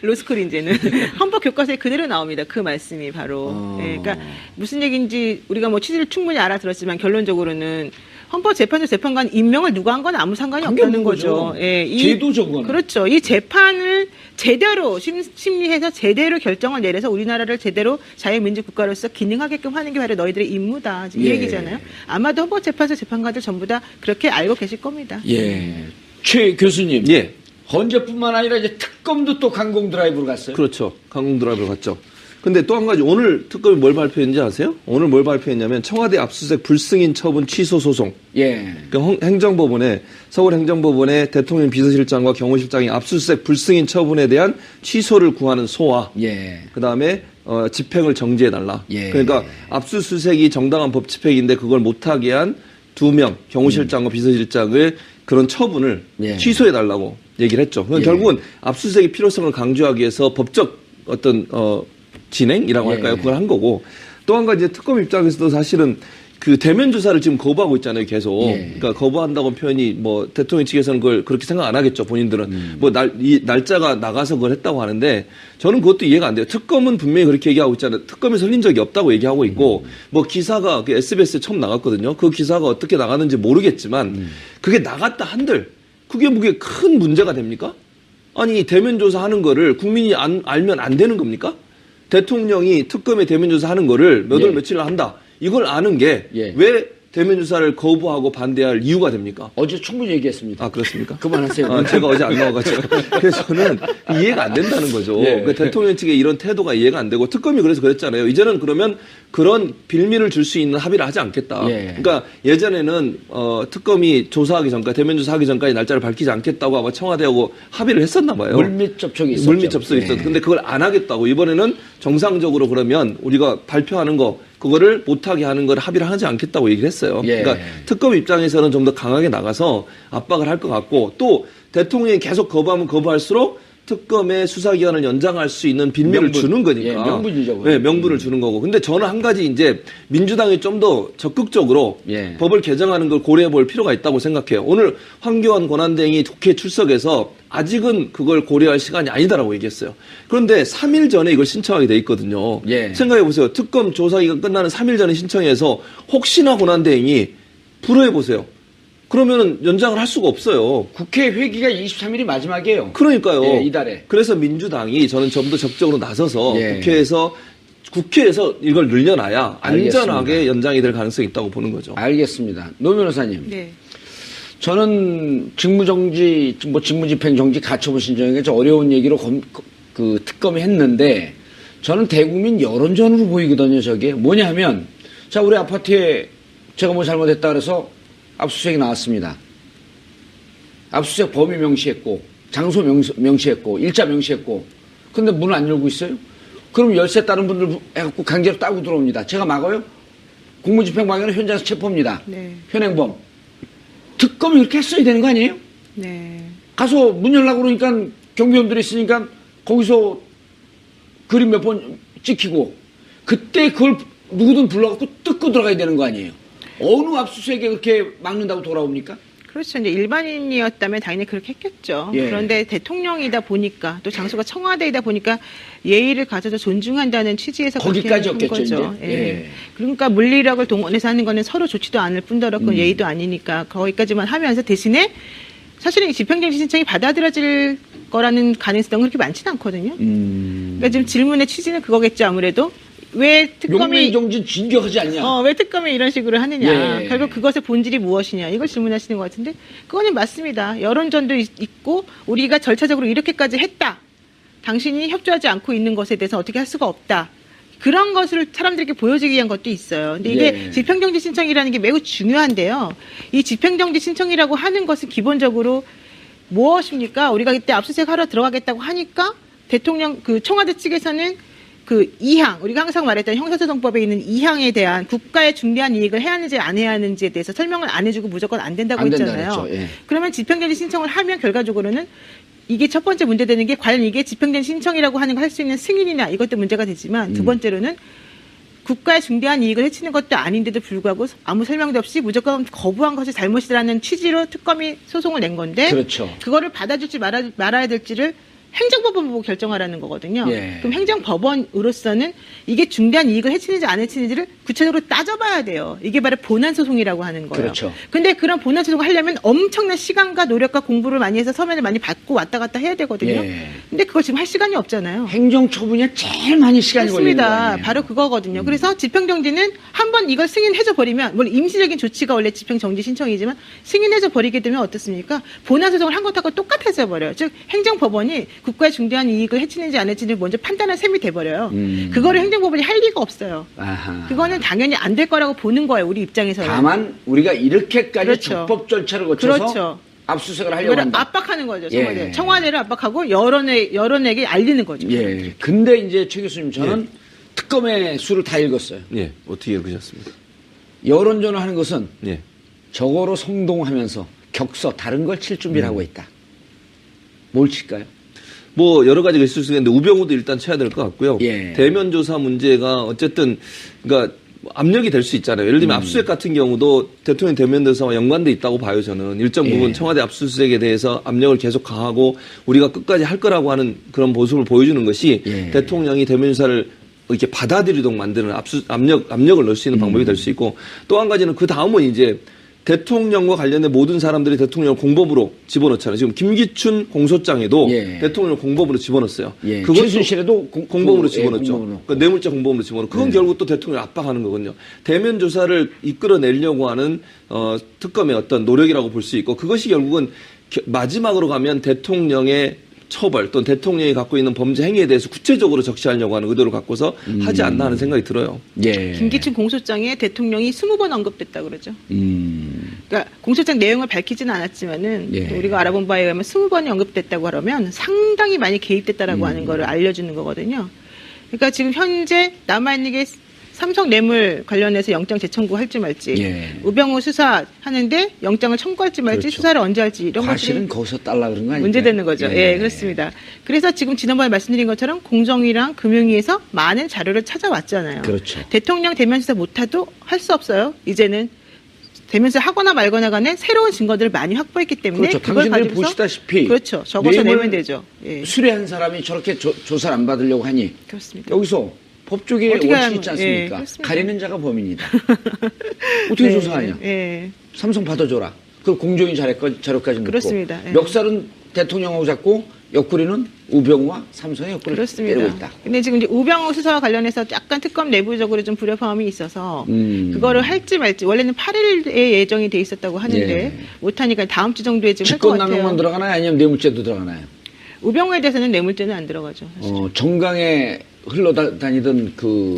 로스쿨 이제는 헌법 교과서에 그대로 나옵니다. 그 말씀이 바로. 예, 그러니까 무슨 얘기인지 우리가 뭐 취지를 충분히 알아들었지만 결론적으로는 헌법재판소 재판관 임명을 누가 한 건 아무 상관이 없다는 거죠. 예, 제도적으로는. 그렇죠. 이 재판을 제대로 심리해서 제대로 결정을 내려서 우리나라를 제대로 자유민주 국가로서 기능하게끔 하는 게 바로 너희들의 임무다. 이 예. 얘기잖아요. 아마도 헌법재판소 재판관들 전부 다 그렇게 알고 계실 겁니다. 예. 최 교수님. 예. 헌재뿐만 아니라 이제 특검도 또 강공 드라이브로 갔어요. 그렇죠. 강공 드라이브로 갔죠. 근데 또 한 가지 오늘 특검이 뭘 발표했는지 아세요? 오늘 뭘 발표했냐면 청와대 압수수색 불승인 처분 취소 소송. 예. 그러니까 행정법원에 서울행정법원의 대통령 비서실장과 경호실장이 압수수색 불승인 처분에 대한 취소를 구하는 소와 예. 그다음에 집행을 정지해달라. 예. 그러니까 압수수색이 정당한 법 집행인데 그걸 못하게 한 2명 경호실장과 비서실장을 그런 처분을 예. 취소해달라고 얘기를 했죠. 그러니까 예. 결국은 압수수색의 필요성을 강조하기 위해서 법적 어떤 진행이라고 예. 할까요? 그걸 한 거고 또 한 가지 특검 입장에서도 사실은 그 대면 조사를 지금 거부하고 있잖아요, 계속. 예. 그러니까 거부한다고 표현이 뭐 대통령 측에서는 그걸 그렇게 생각 안 하겠죠, 본인들은. 뭐 이 날짜가 나가서 그걸 했다고 하는데 저는 그것도 이해가 안 돼요. 특검은 분명히 그렇게 얘기하고 있잖아요. 특검이 설린 적이 없다고 얘기하고 있고 뭐 기사가 그 SBS에 처음 나갔거든요. 그 기사가 어떻게 나갔는지 모르겠지만 그게 나갔다 한들 그게 큰 문제가 됩니까? 아니 대면 조사하는 거를 국민이 알면 안 되는 겁니까? 대통령이 특검에 대면 조사하는 거를 몇 월 예. 며칠 한다. 이걸 아는 게 예. 왜 대면 조사를 거부하고 반대할 이유가 됩니까? 어제 충분히 얘기했습니다. 아 그렇습니까? 그만하세요. 제가 어제 안 나와가지고 그래서 저는 이해가 안 된다는 거죠. 예. 그 대통령 측의 이런 태도가 이해가 안 되고 특검이 그래서 그랬잖아요. 이제는 그러면 그런 빌미를 줄 수 있는 합의를 하지 않겠다. 예. 그러니까 예전에는 특검이 조사하기 전까지 대면 조사하기 전까지 날짜를 밝히지 않겠다고 아마 청와대하고 합의를 했었나 봐요. 물밑 접촉이 있었죠. 물밑 접촉이 있었어. 예. 근데 그걸 안 하겠다고 이번에는 정상적으로 그러면 우리가 발표하는 거 그거를 못하게 하는 걸 합의를 하지 않겠다고 얘기를 했어요. 예. 그러니까 특검 입장에서는 좀 더 강하게 나가서 압박을 할 것 같고 또 대통령이 계속 거부하면 거부할수록 특검의 수사기간을 연장할 수 있는 빌미를 명분. 주는 거니까. 예, 명분이죠. 네, 명분을 주는 거고. 근데 저는 한 가지 이제 민주당이 좀 더 적극적으로 예. 법을 개정하는 걸 고려해 볼 필요가 있다고 생각해요. 오늘 황교안 권한대행이 국회에 출석해서 아직은 그걸 고려할 시간이 아니다라고 얘기했어요. 그런데 3일 전에 이걸 신청하게 돼 있거든요. 예. 생각해 보세요. 특검 조사기간 끝나는 3일 전에 신청해서 혹시나 권한대행이 불허해 보세요. 그러면은 연장을 할 수가 없어요. 국회 회기가 23일이 마지막이에요. 그러니까요. 예, 이달에. 그래서 민주당이 저는 좀 더 적극적으로 나서서 예. 국회에서 이걸 늘려놔야 알겠습니다. 안전하게 연장이 될 가능성이 있다고 보는 거죠. 알겠습니다. 노 변호사님. 네. 저는 직무정지, 직무집행정지 가처분 신청이 좀 어려운 얘기로 그 특검이 했는데 저는 대국민 여론전으로 보이거든요, 저게. 뭐냐면, 자, 우리 아파트에 제가 뭐 잘못했다 그래서 압수수색이 나왔습니다. 압수수색 범위 명시했고, 장소 명시했고, 일자 명시했고, 근데 문을 안 열고 있어요? 그럼 열쇠 다른 분들 해갖고 강제로 따고 들어옵니다. 제가 막아요? 공무집행방해는 현장에서 체포입니다. 네. 현행범. 특검이 그렇게 했어야 되는 거 아니에요? 네. 가서 문 열라고 그러니까 경비원들이 있으니까 거기서 그림 몇 번 찍히고 그때 그걸 누구든 불러갖고 뜯고 들어가야 되는 거 아니에요? 어느 압수수색에 그렇게 막는다고 돌아옵니까? 그렇죠. 이제 일반인이었다면 당연히 그렇게 했겠죠. 예. 그런데 대통령이다 보니까 또 장소가 청와대이다 보니까 예의를 가져서 존중한다는 취지에서 그렇게 거기까지였겠죠, 한 거죠. 이제. 예. 예. 그러니까 물리력을 동원해서 하는 거는 서로 좋지도 않을 뿐더러 그건 예의도 아니니까 거기까지만 하면서 대신에 사실은 이 집행정지 신청이 받아들여질 거라는 가능성은 그렇게 많지는 않거든요. 그러니까 지금 질문의 취지는 그거겠죠. 아무래도 왜 특검이 용맹정진 진격하지 않냐? 왜 특검이 이런 식으로 하느냐. 예. 결국 그것의 본질이 무엇이냐. 이걸 질문하시는 것 같은데 그거는 맞습니다. 여론전도 있고 우리가 절차적으로 이렇게까지 했다. 당신이 협조하지 않고 있는 것에 대해서 어떻게 할 수가 없다. 그런 것을 사람들에게 보여주기 위한 것도 있어요. 근데 이게 예. 집행정지 신청이라는 게 매우 중요한데요. 이 집행정지 신청이라고 하는 것은 기본적으로 무엇입니까? 우리가 이때 압수수색 하러 들어가겠다고 하니까 대통령 그 청와대 측에서는 그 2항, 우리가 항상 말했던 형사소송법에 있는 2항에 대한 국가의 중대한 이익을 해야 하는지 안 해야 하는지에 대해서 설명을 안 해주고 무조건 안 된다고 안 된다 했잖아요. 그랬죠. 예. 그러면 집행정지 신청을 하면 결과적으로는 이게 첫 번째 문제되는 게 과연 이게 집행정지 신청이라고 하는 걸 할 수 있는 승인이냐 이것도 문제가 되지만 두 번째로는 국가의 중대한 이익을 해치는 것도 아닌데도 불구하고 아무 설명도 없이 무조건 거부한 것이 잘못이라는 취지로 특검이 소송을 낸 건데 그렇죠. 그거를 받아줄지 말아야 될지를 행정법원 보고 결정하라는 거거든요. 예. 그럼 행정법원으로서는 이게 중대한 이익을 해치는지 안 해치는지를 구체적으로 따져봐야 돼요. 이게 바로 본안소송이라고 하는 거예요. 그렇죠. 근데 그런 본안소송을 하려면 엄청난 시간과 노력과 공부를 많이 해서 서면을 많이 받고 왔다 갔다 해야 되거든요. 예. 근데 그거 지금 할 시간이 없잖아요. 행정처분이 제일 많이 시간이 걸리는 거 맞습니다. 아니에요? 바로 그거거든요. 그래서 집행정지는 한번 이걸 승인해줘 버리면, 물론 임시적인 조치가 원래 집행정지 신청이지만 승인해줘 버리게 되면 어떻습니까? 본안소송을 한 것하고 똑같아져 버려요. 즉 행정법원이 국가의 중대한 이익을 해치는지 안 해치는지 먼저 판단할 셈이 돼버려요. 그거를 행정법원이 할 리가 없어요. 아하. 그거는 당연히 안 될 거라고 보는 거예요. 우리 입장에서는. 다만 우리가 이렇게까지 그렇죠. 적법 절차를 거쳐서 그렇죠. 압수수색을 하려고 이거를 한다. 압박하는 거죠. 청와대. 예. 청와대를 압박하고 여론에게 알리는 거죠. 예. 근데 이제 최 교수님 저는 특검의 수를 다 읽었어요. 예, 어떻게 읽으셨습니까? 여론전을 하는 것은 예. 저거로 성동하면서 격서 다른 걸 칠 준비를 하고 있다. 뭘 칠까요? 뭐 여러 가지가 있을 수 있는데 우병우도 일단 쳐야 될 것 같고요. 예. 대면 조사 문제가 어쨌든 그러니까 압력이 될 수 있잖아요. 예를 들면 압수수색 같은 경우도 대통령 대면 조사와 연관돼 있다고 봐요. 저는 일정 부분 예. 청와대 압수수색에 대해서 압력을 계속 가하고 우리가 끝까지 할 거라고 하는 그런 모습을 보여주는 것이 예. 대통령이 대면 조사를 이렇게 받아들이도록 만드는 압력을 넣을 수 있는 방법이 될 수 있고 또 한 가지는 그 다음은 이제 대통령과 관련된 모든 사람들이 대통령을 공범으로 집어넣잖아요. 지금 김기춘 공소장에도 예. 대통령을 공범으로 집어넣었어요. 예. 그것도 최순실에도 공범으로 예, 집어넣었죠. 공범으로. 그러니까 뇌물죄 공범으로 집어넣고 그건 결국 또 대통령을 압박하는 거거든요. 대면 조사를 이끌어내려고 하는 특검의 어떤 노력이라고 볼 수 있고 그것이 결국은 마지막으로 가면 대통령의 처벌 또는 대통령이 갖고 있는 범죄 행위에 대해서 구체적으로 적시하려고 하는 의도를 갖고서 하지 않나 하는 생각이 들어요. 예. 김기춘 공소장에 대통령이 20번 언급됐다 그러죠. 그러니까 공소장 내용을 밝히지는 않았지만은 예. 우리가 알아본 바에 의하면 20번이 언급됐다고 하면 상당히 많이 개입됐다라고 하는 거를 알려주는 거거든요. 그러니까 지금 현재 남아있는 게 삼성 뇌물 관련해서 영장 재청구 할지 말지, 예. 우병우 수사하는데 영장을 청구할지 말지, 그렇죠. 수사를 언제 할지 이런 과실은 것들이 거기서 달라 그런 거 아니에요? 문제되는 거죠. 예, 그렇습니다. 그래서 지금 지난번에 말씀드린 것처럼 공정위랑 금융위에서 많은 자료를 찾아왔잖아요. 그렇죠. 대통령 대면 수사 못해도 할 수 없어요. 이제는 대면 수사 하거나 말거나 간에 새로운 증거들을 많이 확보했기 때문에 그렇죠. 그걸 당신들이 가지고서 보시다시피 그렇죠. 적어서 뇌물 내면 되죠. 예, 수뢰한 사람이 저렇게 조사를 안 받으려고 하니 그렇습니다. 여기서 법조계에 어떻게 원칙 하면- 있지 예, 않습니까? 그렇습니다. 가리는 자가 범인이다. 어떻게 네, 조사하냐? 예. 삼성 받아줘라. 그 공정위 자료까지 넣고. 그렇습니다. 예. 멱살은 대통령하고 잡고 옆구리는 우병우와 삼성의 옆구리를 그렇습니다. 때리고 있다. 근데 지금 이제 우병우 수사와 관련해서 약간 특검 내부적으로 좀 불협화음이 있어서 그거를 할지 말지 원래는 8일에 예정이 돼 있었다고 하는데 예. 못하니까 다음 주 정도에 지금 할 것 같아요. 직권남용만 들어가나요? 아니면 뇌물죄도 들어가나요? 우병우에 대해서는 뇌물죄는 안 들어가죠. 사실. 정강에 흘러다니던 그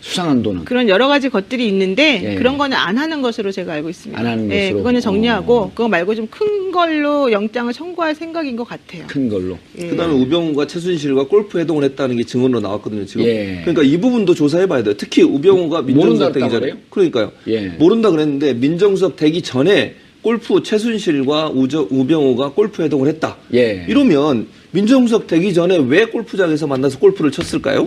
수상한 돈은 그런 여러 가지 것들이 있는데 예. 그런 거는 안 하는 것으로 제가 알고 있습니다. 안 하는 예, 것으로? 그거는 정리하고 그거 말고 좀 큰 걸로 영장을 청구할 생각인 것 같아요. 큰 걸로. 예. 그다음에 우병우가 최순실과 골프 회동을 했다는 게 증언으로 나왔거든요. 지금. 예. 그러니까 이 부분도 조사해봐야 돼요. 특히 우병우가 민정수석 되기 모른다 전에. 그래요? 그러니까요. 예. 모른다 그랬는데 민정수석 되기 전에 골프 최순실과 우병우가 골프 회동을 했다. 예. 이러면 민정수석 되기 전에 왜 골프장에서 만나서 골프를 쳤을까요?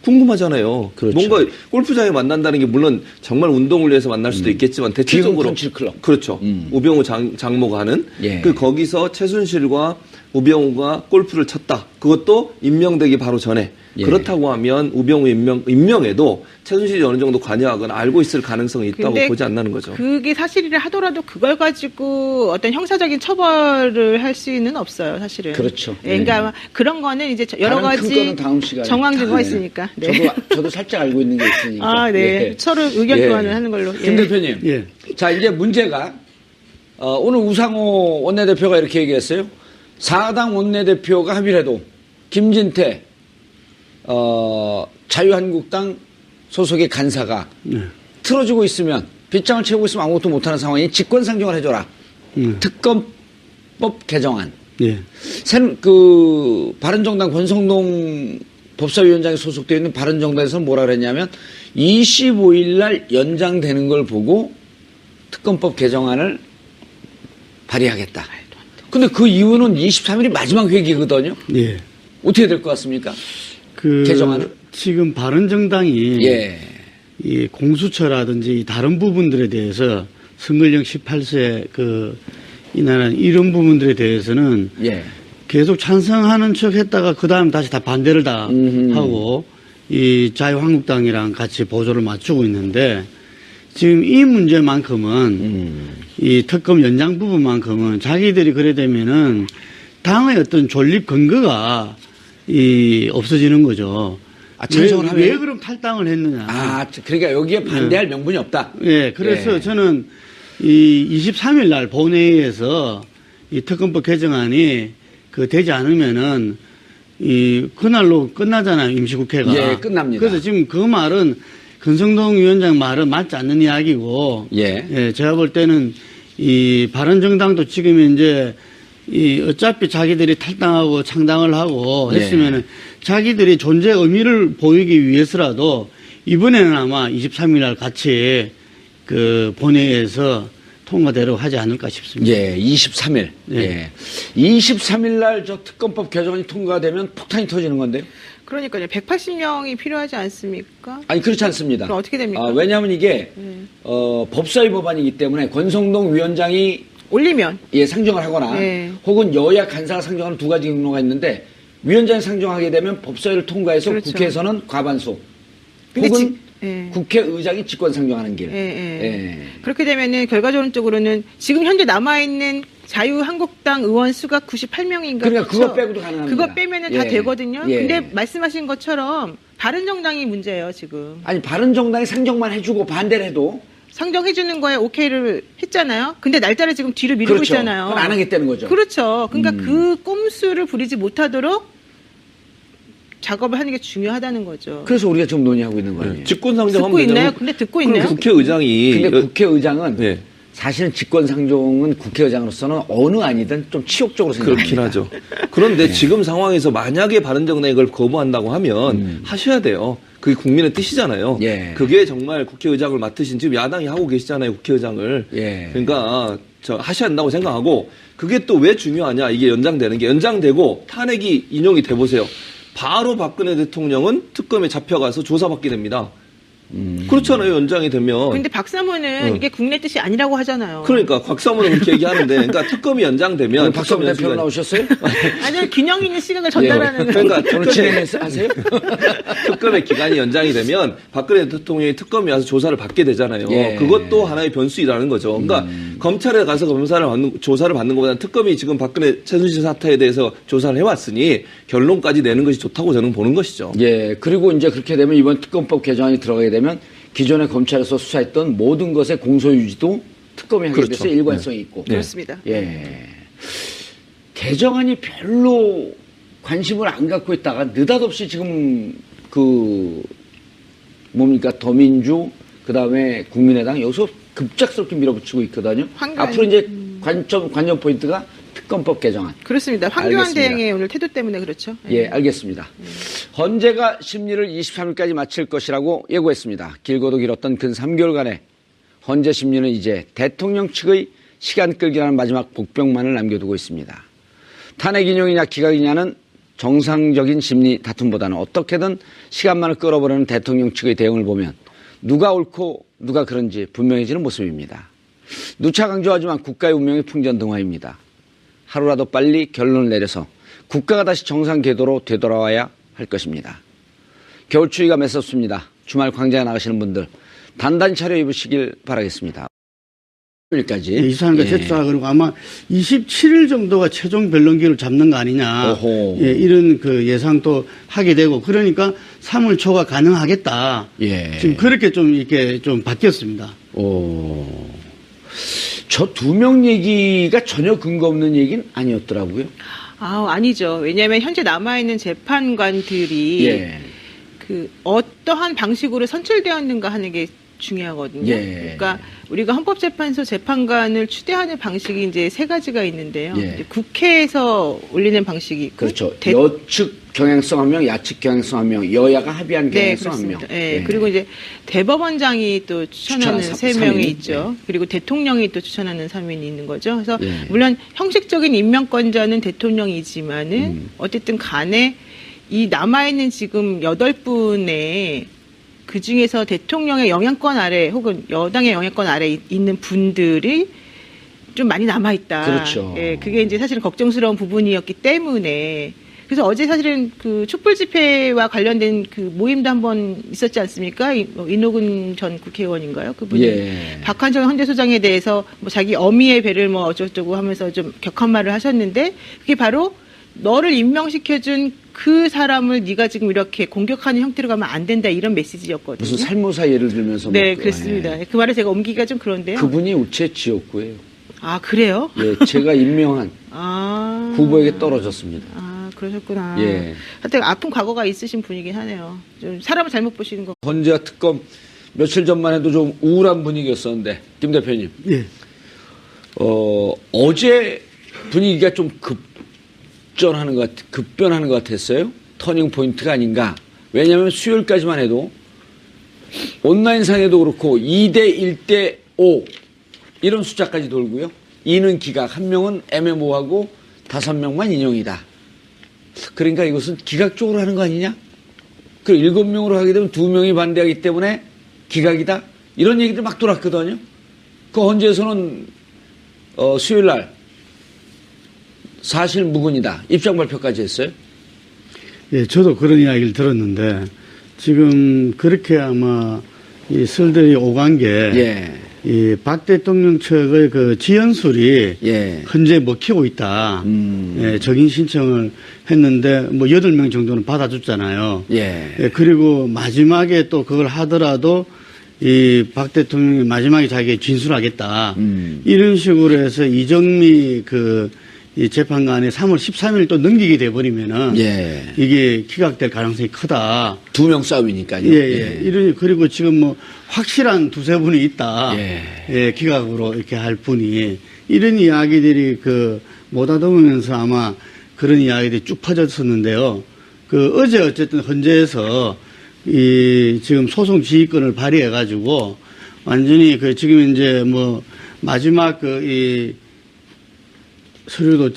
궁금하잖아요. 그렇죠. 뭔가 골프장에 만난다는 게 물론 정말 운동을 위해서 만날 수도 있겠지만 대체적으로 기흥 펀치클럽. 그렇죠. 우병우 장모가 하는 예. 그 거기서 최순실과 우병우가 골프를 쳤다. 그것도 임명되기 바로 전에. 예. 그렇다고 하면 우병우 임명에도 최순실이 어느 정도 관여하거나 알고 있을 가능성이 있다고 근데 보지 않나는 거죠. 그게 사실이라 하더라도 그걸 가지고 어떤 형사적인 처벌을 할 수는 없어요, 사실은. 그렇죠. 예, 그러니까 그런 거는 이제 여러 다른 큰 가지 거는 다음 시간에. 정황 증거가 네. 있으니까. 네. 저도 살짝 알고 있는 게 있으니까. 아, 네. 예. 서로 의견 예. 교환을 하는 걸로. 김 대표님. 예. 자, 이제 문제가 오늘 우상호 원내대표가 이렇게 얘기했어요. 4당 원내대표가 합의를 해도 김진태 자유한국당 소속의 간사가 틀어주고 있으면 빗장을 채우고 있으면 아무것도 못하는 상황이 직권상정을 해줘라. 특검법 개정안. 예. 바른정당 권성동 법사위원장이 소속되어 있는 바른정당에서 뭐라 그랬냐면 25일 날 연장되는 걸 보고 특검법 개정안을 발의하겠다. 근데 그 이유는 23일이 마지막 회기거든요. 예. 어떻게 될 것 같습니까? 개정안은? 지금 바른정당이 예. 이 공수처라든지 다른 부분들에 대해서 선거령 18세 이런 부분들에 대해서는 예. 계속 찬성하는 척 했다가 그 다음 다시 다 반대를 다 하고 이 자유한국당이랑 같이 보조를 맞추고 있는데 지금 이 문제만큼은 이 특검 연장 부분만큼은 자기들이 그래 되면은 당의 어떤 존립 근거가 없어지는 거죠. 아, 찬성을 하면? 왜 그럼 탈당을 했느냐. 아, 그러니까 여기에 반대할 명분이 없다. 예, 그래서 예. 저는 이 23일 날 본회의에서 이 특검법 개정안이 되지 않으면은 그날로 끝나잖아요, 임시국회가. 예, 끝납니다. 그래서 지금 그 말은 권성동 위원장 말은 맞지 않는 이야기고. 예. 제가 볼 때는 이 바른정당도 지금 이제 어차피 자기들이 탈당하고 창당을 하고 예. 했으면은 자기들이 존재 의미를 보이기 위해서라도 이번에는 아마 23일 날 같이 본회의에서 통과되도록 하지 않을까 싶습니다. 예, 23일. 예. 예. 23일 날 저 특검법 개정안이 통과되면 폭탄이 터지는 건데요. 그러니까요. 180명이 필요하지 않습니까? 아니, 그렇지 않습니다. 그럼 어떻게 됩니까? 왜냐하면 이게, 법사위 법안이기 때문에 권성동 위원장이 올리면. 상정을 하거나 네. 혹은 여야 간사가 상정하는 두 가지 경로가 있는데 위원장이 상정하게 되면 법사위를 통과해서 그렇죠. 국회에서는 과반수 근데 혹은 예. 국회의장이 직권 상정하는 길. 예. 그렇게 되면은 결과적으로는 지금 현재 남아있는 자유한국당 의원 수가 98명인가. 그러니까 그거 빼고도 가능합니다. 그거 빼면은 다 예. 되거든요. 예. 근데 말씀하신 것처럼 바른정당이 문제예요, 지금. 아니, 바른정당이 상정만 해주고 반대를 해도 상정해주는 거에 오케이를 했잖아요. 근데 날짜를 지금 뒤로 미루고 그렇죠. 있잖아요. 그건 안 하겠다는 거죠. 그렇죠. 그러니까 그 꼼수를 부리지 못하도록 작업을 하는 게 중요하다는 거죠. 그래서 우리가 지금 논의하고 있는 거예요. 직권 상정하면 듣고 있나요? 되잖아요. 근데 듣고 있나요? 국회의장이 근데 국회의장은 네. 사실은 직권 상정은 국회의장으로서는 어느 아니든 좀 치욕적으로 생각합니다. 그렇긴 하죠. 그런데 지금 상황에서 만약에 바른정당이 이걸 거부한다고 하면 하셔야 돼요. 그게 국민의 뜻이잖아요. 예. 그게 정말 국회의장을 맡으신 지금 야당이 하고 계시잖아요. 국회의장을. 예. 그러니까 하셔야 한다고 생각하고 그게 또 왜 중요하냐. 이게 연장되는 게 연장되고 탄핵이 인용이 돼 보세요. 바로 박근혜 대통령은 특검에 잡혀가서 조사받게 됩니다. 그렇잖아요. 연장이 되면. 근데 박사모는 이게 국내 뜻이 아니라고 하잖아요. 그러니까 곽사모는 그렇게 얘기하는데, 그러니까 특검이 연장되면 박사모 특검 대표 연수가- 나오셨어요? 아니, 균형 있는 시간을 전달하는. 그러니까 오늘 진행하세요? 특검의 기간이 연장이 되면 박근혜 대통령이 특검이 와서 조사를 받게 되잖아요. 예. 그것도 하나의 변수이라는 거죠. 그러니까 검찰에 가서 조사를 받는 것보다는 특검이 지금 박근혜 최순실 사태에 대해서 조사를 해왔으니 결론까지 내는 것이 좋다고 저는 보는 것이죠. 예. 그리고 이제 그렇게 되면 이번 특검법 개정안이 들어가게 되면 기존에 검찰에서 수사했던 모든 것의 공소유지도 특검이 하게 그렇죠. 돼서 일관성이 있고. 그렇습니다. 예. 개정안이 별로 관심을 안 갖고 있다가 느닷없이 지금 더민주 그다음에 국민의당 여기서 급작스럽게 밀어붙이고 있거든요. 앞으로 이제 관전 포인트가 특검법 개정안. 그렇습니다. 황교안 알겠습니다. 대행의 오늘 태도 때문에 그렇죠. 예, 알겠습니다. 헌재가 심리를 23일까지 마칠 것이라고 예고했습니다. 길고도 길었던 근 3개월간의 헌재 심리는 이제 대통령 측의 시간 끌기라는 마지막 복병만을 남겨두고 있습니다. 탄핵 인용이냐 기각이냐는 정상적인 심리 다툼보다는 어떻게든 시간만을 끌어버리는 대통령 측의 대응을 보면 누가 옳고 누가 그런지 분명해지는 모습입니다. 누차 강조하지만 국가의 운명이 풍전등화입니다. 하루라도 빨리 결론을 내려서 국가가 다시 정상 궤도로 되돌아와야 할 것입니다. 겨울 추위가 매섭습니다. 주말 광장에 나가시는 분들 단단히 차려 입으시길 바라겠습니다. 일까지 이사람과 제출하 그리고 아마 27일 정도가 최종 변론기를 잡는 거 아니냐. 어허. 예, 이런 예상도 하게 되고 그러니까 3월 초가 가능하겠다. 예. 지금 그렇게 좀 이렇게 좀 바뀌었습니다. 저 두 명 얘기가 전혀 근거 없는 얘기는 아니었더라고요. 아니죠. 왜냐하면 현재 남아있는 재판관들이 예. 어떠한 방식으로 선출되었는가 하는 게 중요하거든요. 예. 그러니까 우리가 헌법재판소 재판관을 추대하는 방식이 이제 세 가지가 있는데요. 예. 이제 국회에서 올리는 방식이 있고, 그렇죠. 여측 경향성 한 명, 야측 경향성 한 명, 여야가 합의한 네, 경향성 한 명. 그렇습니다. 예. 그리고 이제 대법원장이 또 추천하는 추천한 세 명이 3인. 있죠. 그리고 대통령이 또 추천하는 3인이 있는 거죠. 그래서 예. 물론 형식적인 임명권자는 대통령이지만은 어쨌든 간에 이 남아있는 지금 8분의 그 중에서 대통령의 영향권 아래 혹은 여당의 영향권 아래 있는 분들이 좀 많이 남아있다. 그렇죠. 예, 그게 이제 사실은 걱정스러운 부분이었기 때문에. 그래서 어제 사실은 그 촛불 집회와 관련된 그 모임도 한번 있었지 않습니까? 이노근 전 국회의원인가요? 그분이 예. 박한정 헌재소장에 대해서 뭐 자기 어미의 배를 뭐 어쩌고저쩌고 하면서 좀 격한 말을 하셨는데 그게 바로 너를 임명시켜준 그 사람을 네가 지금 이렇게 공격하는 형태로 가면 안 된다 이런 메시지였거든요. 무슨 살모사 예를 들면서 네, 뭐, 그렇습니다. 예. 그 말을 제가 옮기기가 좀 그런데요. 그분이 우체 지역구예요. 아, 그래요? 예, 제가 임명한 아. 후보에게 떨어졌습니다. 아, 그러셨구나. 예. 하여튼 아픈 과거가 있으신 분이긴 하네요. 좀 사람을 잘못 보시는 거. 헌재와 특검 며칠 전만 해도 좀 우울한 분위기였었는데 김 대표님 예. 어제 분위기가 좀 급변하는 것 같았어요. 터닝 포인트가 아닌가. 왜냐하면 수요일까지만 해도 온라인상에도 그렇고 2대 1대 5 이런 숫자까지 돌고요. 2는 기각, 1명은 애매모호하고 5명만 인용이다. 그러니까 이것은 기각적으로 하는 거 아니냐? 그리고 7명으로 하게 되면 2명이 반대하기 때문에 기각이다. 이런 얘기들 막 돌았거든요. 그 헌재에서는 수요일 날 사실 무근이다. 입장 발표까지 했어요. 예, 저도 그런 이야기를 들었는데 지금 그렇게 아마 이 설들이 오간 게 예. 이 박 대통령 측의 그 지연술이 예. 현재 먹히고 있다. 예, 적인 신청을 했는데 뭐 8명 정도는 받아줬잖아요. 예. 예, 그리고 마지막에 또 그걸 하더라도 이 박 대통령이 마지막에 자기가 진술하겠다. 이런 식으로 해서 이정미 이 재판관에 3월 13일 또 넘기게 돼버리면은 예. 이게 기각될 가능성이 크다. 2명 싸움이니까요. 예, 예. 그리고 지금 뭐 확실한 두세 분이 있다. 예. 예, 기각으로 이렇게 할 분이 이런 이야기들이 못하다보면서 아마 그런 이야기들이 쭉 퍼졌었는데요. 어제 어쨌든 헌재에서 지금 소송 지휘권을 발휘해가지고 완전히 지금 이제 뭐 마지막 서류도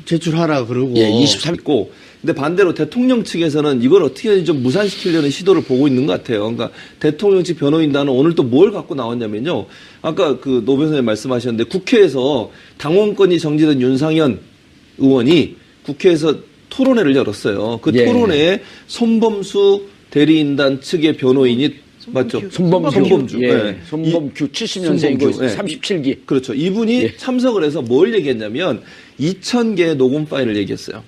제출하라 그러고. 예, 23. 있고, 근데 반대로 대통령 측에서는 이걸 어떻게 좀 무산시키려는 시도를 보고 있는 것 같아요. 그러니까 대통령 측 변호인단은 오늘 또 뭘 갖고 나왔냐면요. 아까 노 변호사님 말씀하셨는데 국회에서 당원권이 정지된 윤상현 의원이 국회에서 토론회를 열었어요. 그 예. 토론회에 손범수 대리인단 측의 변호인이 맞죠? 손범주. 예. 네. 손범규 70년생이고 손범주, 네. 37기. 그렇죠. 이분이 예. 참석을 해서 뭘 얘기했냐면 2,000개의 녹음 파일을 얘기했어요.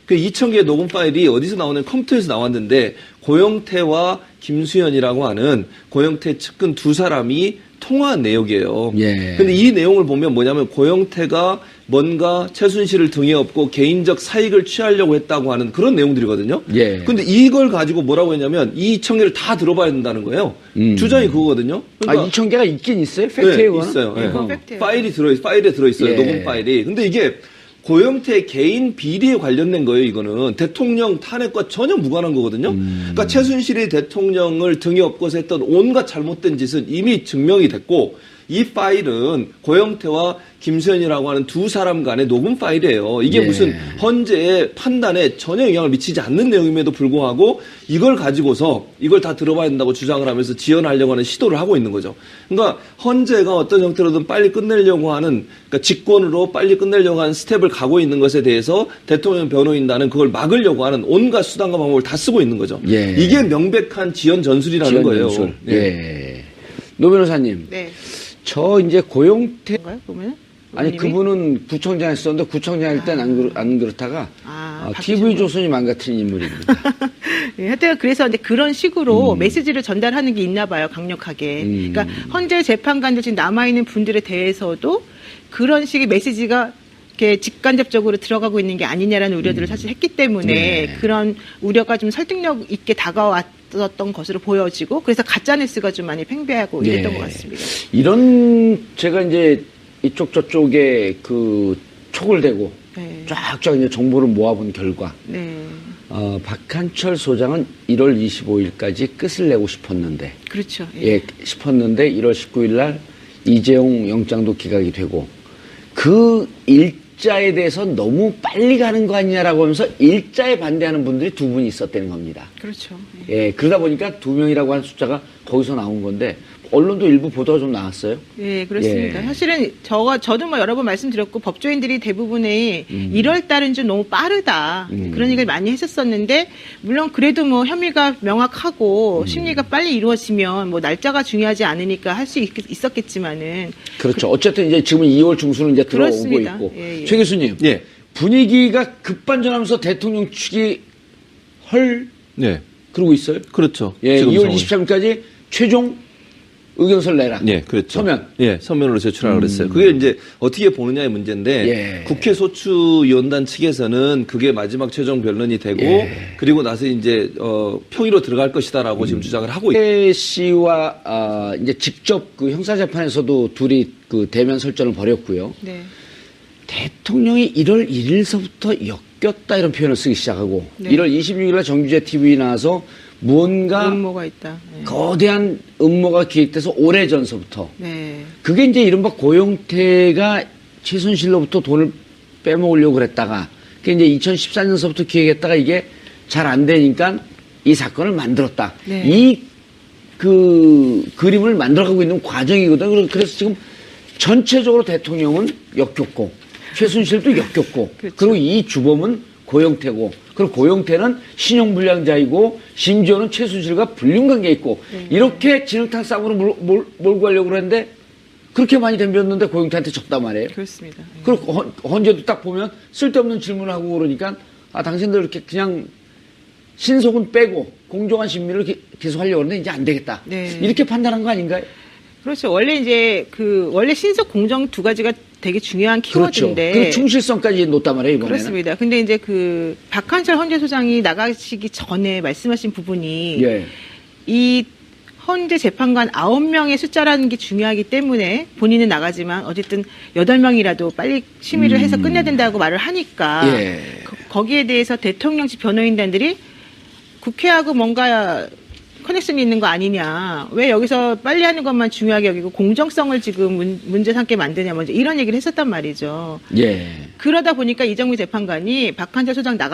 그 2,000개의 녹음 파일이 어디서 나오는 컴퓨터에서 나왔는데 고영태와 김수현이라고 하는 고영태 측근 두 사람이 통화한 내용이에요. 예. 근데 이 내용을 보면 뭐냐면 고영태가 뭔가 최순실을 등에 업고 개인적 사익을 취하려고 했다고 하는 그런 내용들이거든요. 예. 근데 이걸 가지고 뭐라고 했냐면 이 2,000개를 다 들어봐야 된다는 거예요. 주장이 그거거든요. 아, 2,000개가 있긴 있어요? 팩트예요, 그거는? 있어요. 네, 그건 팩트예요. 파일에 들어있어요. 예. 녹음 파일이. 근데 이게 고영태 개인 비리에 관련된 거예요, 이거는. 대통령 탄핵과 전혀 무관한 거거든요. 그러니까 최순실이 대통령을 등에 업고서 했던 온갖 잘못된 짓은 이미 증명이 됐고, 이 파일은 고영태와 김수현이라고 하는 두 사람 간의 녹음 파일이에요. 이게 예. 무슨 헌재의 판단에 전혀 영향을 미치지 않는 내용임에도 불구하고 이걸 가지고서 이걸 다 들어봐야 된다고 주장을 하면서 지연하려고 하는 시도를 하고 있는 거죠. 그러니까 헌재가 어떤 형태로든 빨리 끝내려고 하는, 그러니까 직권으로 빨리 끝내려고 하는 스텝을 가고 있는 것에 대해서 대통령 변호인단은 그걸 막으려고 하는 온갖 수단과 방법을 다 쓰고 있는 거죠. 예. 이게 명백한 지연 전술이라는 지연 거예요. 연술. 예. 예. 노 변호사님. 네. 저 이제 고영태 뭔가요, 보면? 아니 의원님이? 그분은 구청장 했었는데 구청장 할 때는 안 그렇다가 TV 조선이 망가뜨린 인물입니다. 네, 하여튼 그래서 근데 그런 식으로 메시지를 전달하는 게 있나 봐요, 강력하게. 그러니까 헌재 재판관들 지금 남아 있는 분들에 대해서도 그런 식의 메시지가 이렇게 직간접적으로 들어가고 있는 게 아니냐라는 우려들을 사실 했기 때문에 네. 그런 우려가 좀 설득력 있게 다가왔던 것으로 보여지고 그래서 가짜 뉴스가 좀 많이 팽배하고 이랬던 네. 것 같습니다. 이런 제가 이제 이쪽 저쪽에 촉을 대고 네. 쫙쫙 이제 정보를 모아본 결과 네. 박한철 소장은 1월 25일까지 끝을 내고 싶었는데 그렇죠. 싶었는데 1월 19일 날 이재용 영장도 기각이 되고 그 일자에 대해서 너무 빨리 가는 거 아니냐라고 하면서 일자에 반대하는 분들이 두 분이 있었다는 겁니다. 그렇죠. 예, 그러다 보니까 2명이라고 하는 숫자가 거기서 나온 건데 언론도 일부 보도가 좀 나왔어요. 네, 그렇습니다. 예. 사실은 저도 뭐 여러 번 말씀드렸고 법조인들이 대부분의 1월 달은 좀 너무 빠르다 그런 얘기를 많이 했었었는데 물론 그래도 뭐 혐의가 명확하고 심리가 빨리 이루어지면 뭐 날짜가 중요하지 않으니까 할 수 있었겠지만은 그렇죠. 어쨌든 이제 지금 2월 중순은 이제 들어오고 그렇습니다. 있고. 예, 예. 최 교수님, 예. 분위기가 급반전하면서 대통령 측이 헐 네. 그러고 있어요. 그렇죠. 예, 지금 2월 상황이. 23일까지 최종 의견서를 내라. 예, 그렇죠. 서면. 예, 서면으로 제출하라고 그랬어요. 그게 이제 어떻게 보느냐의 문제인데 예. 국회 소추위원단 측에서는 그게 마지막 최종 변론이 되고 그리고 나서 이제 평의로 들어갈 것이다라고 지금 주장을 하고 있고 최 씨와 이제 직접 그 형사재판에서도 둘이 그 대면 설전을 벌였고요. 네. 대통령이 1월 1일서부터 엮였다 이런 표현을 쓰기 시작하고 네. 1월 26일날 정규제 TV에 나와서 무언가 음모가 있다. 네. 거대한 음모가 기획돼서 오래전서부터 네. 그게 이제 이른바 고용태가 최순실로부터 돈을 빼먹으려고 그랬다가 그게 이제 2014년서부터 기획했다가 이게 잘 안 되니까 이 사건을 만들었다. 네. 이 그 그림을 만들어가고 있는 과정이거든. 그래서 지금 전체적으로 대통령은 역겹고 최순실도 역겹고 그렇죠. 그리고 이 주범은 고용태고 그리고 고용태는 신용불량자이고 심지어는 최순실과 불륜관계에 있고 네. 이렇게 진흙탕 싸움으로 몰고 가려고 그랬는데 그렇게 많이 덤볐는데 고용태한테 졌단 말이에요. 그렇습니다. 네. 그리고 헌재도 딱 보면 쓸데없는 질문을 하고 그러니까 당신들 이렇게 그냥 신속은 빼고 공정한 심리를 계속 하려고 하는데 이제 안 되겠다. 네. 이렇게 판단한 거 아닌가요? 그렇죠. 원래 이제 원래 신속 공정 두 가지가 되게 중요한 그렇죠. 키워드인데. 그리고 충실성까지 놓단 말이에요, 이번에는. 그렇습니다. 근데 이제 박한철 헌재소장이 나가시기 전에 말씀하신 부분이 예. 이 헌재 재판관 9명의 숫자라는 게 중요하기 때문에 본인은 나가지만 어쨌든 8명이라도 빨리 심의를 해서 끝내야 된다고 말을 하니까 예. 거기에 대해서 대통령직 변호인단들이 국회하고 뭔가 커넥션이 있는 거 아니냐. 왜 여기서 빨리 하는 것만 중요하게 여기고 공정성을 지금 문제 삼게 만드냐. 먼저 이런 얘기를 했었단 말이죠. 예. 그러다 보니까 이정미 재판관이 박한철 소장 나가